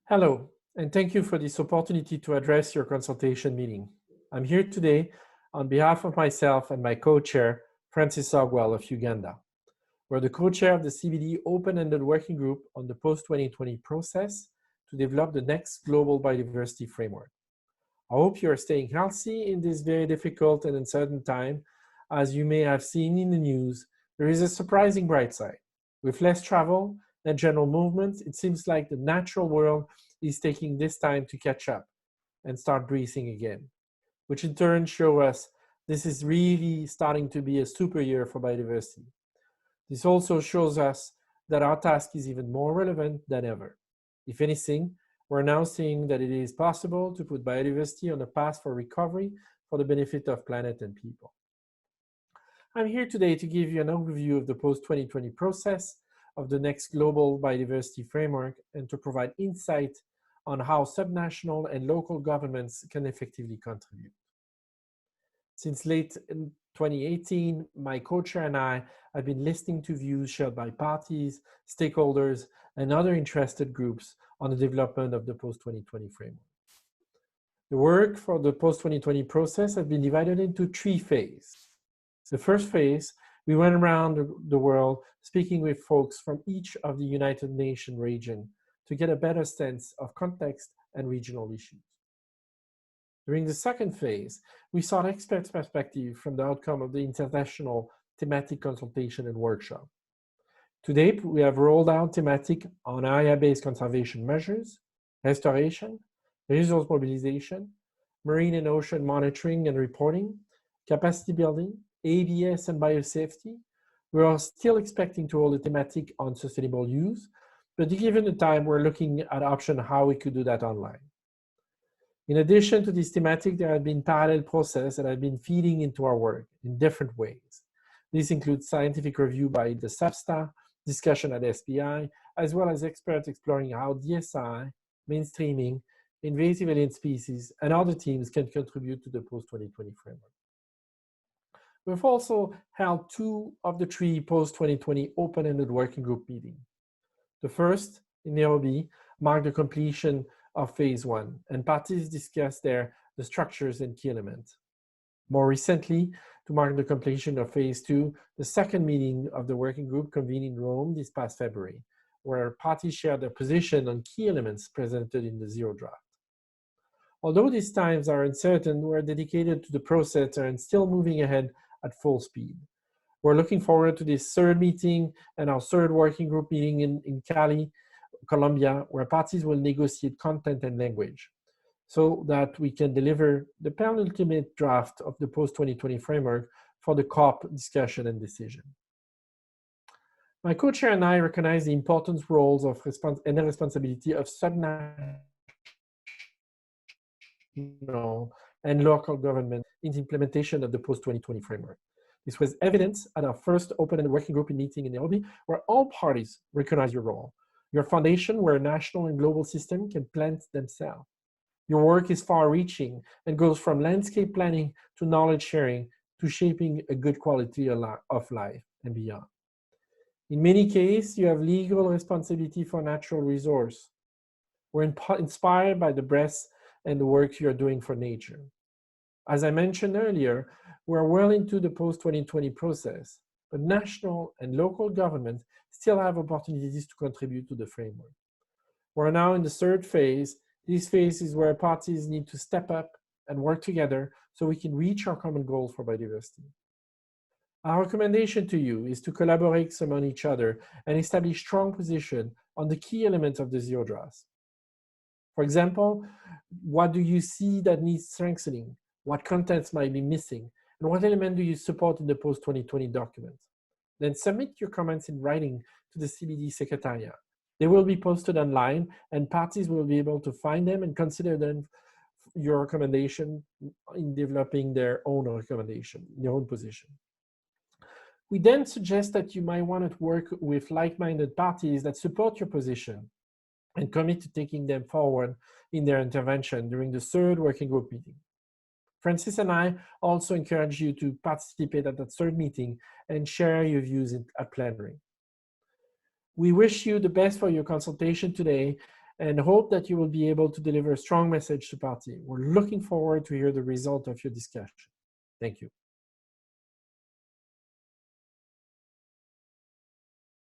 Hello, and thank you for this opportunity to address your consultation meeting. I'm here today on behalf of myself and my co-chair, Francis Ogwell of Uganda. We're the co-chair of the CBD Open-Ended Working Group on the post-2020 process to develop the next global biodiversity framework. I hope you are staying healthy in this very difficult and uncertain time. As you may have seen in the news, there is a surprising bright side. With less travel and general movement, it seems like the natural world is taking this time to catch up and start breathing again, which in turn show us this is really starting to be a super year for biodiversity. This also shows us that our task is even more relevant than ever. If anything, we're now seeing that it is possible to put biodiversity on a path for recovery for the benefit of planet and people. I'm here today to give you an overview of the post-2020 process of the next global biodiversity framework and to provide insight on how subnational and local governments can effectively contribute. Since late 2018, my co-chair and I have been listening to views shared by parties, stakeholders, and other interested groups on the development of the post-2020 framework. The work for the post-2020 process has been divided into three phases. The first phase, we went around the world speaking with folks from each of the United Nations region to get a better sense of context and regional issues. During the second phase, we sought experts' perspective from the outcome of the international thematic consultation and workshop. To date, we have rolled out thematic on area-based conservation measures, restoration, resource mobilization, marine and ocean monitoring and reporting, capacity building, ABS and biosafety. We are still expecting to hold a thematic on sustainable use, but given the time, we're looking at option how we could do that online. In addition to this thematic, there have been parallel processes that have been feeding into our work in different ways. This includes scientific review by the SABSTA, discussion at SPI, as well as experts exploring how DSI, mainstreaming, invasive alien species, and other teams can contribute to the post-2020 framework. We've also held two of the three post-2020 open-ended working group meetings. The first, in Nairobi, marked the completion of phase one, and parties discussed there the structures and key elements. More recently, to mark the completion of phase two, the second meeting of the working group convened in Rome this past February, where parties shared their position on key elements presented in the zero draft. Although these times are uncertain, we're dedicated to the process and still moving ahead at full speed. We're looking forward to this third meeting and our third working group meeting in Cali, Colombia, where parties will negotiate content and language so that we can deliver the penultimate draft of the post-2020 framework for the COP discussion and decision. My co-chair and I recognize the important roles of and the responsibility of subnational and local government in the implementation of the post-2020 framework. This was evident at our first open-ended working group meeting in Nairobi, where all parties recognize your role. Your foundation where a national and global system can plant themselves. Your work is far-reaching and goes from landscape planning to knowledge sharing to shaping a good quality of life and beyond. In many cases, you have legal responsibility for natural resource. We're inspired by the breadth and the work you're doing for nature. As I mentioned earlier, we're well into the post-2020 process, but national and local governments still have opportunities to contribute to the framework. We're now in the third phase. This phase is where parties need to step up and work together so we can reach our common goals for biodiversity. Our recommendation to you is to collaborate among each other and establish strong position on the key elements of the zero draft. For example, what do you see that needs strengthening? What contents might be missing? And what element do you support in the post-2020 document? Then submit your comments in writing to the CBD Secretariat. They will be posted online and parties will be able to find them and consider them your recommendation in developing their own recommendation, their own position. We then suggest that you might want to work with like-minded parties that support your position and commit to taking them forward in their intervention during the third working group meeting. Francis and I also encourage you to participate at that third meeting and share your views at plenary. We wish you the best for your consultation today and hope that you will be able to deliver a strong message to party. We're looking forward to hear the result of your discussion. Thank you.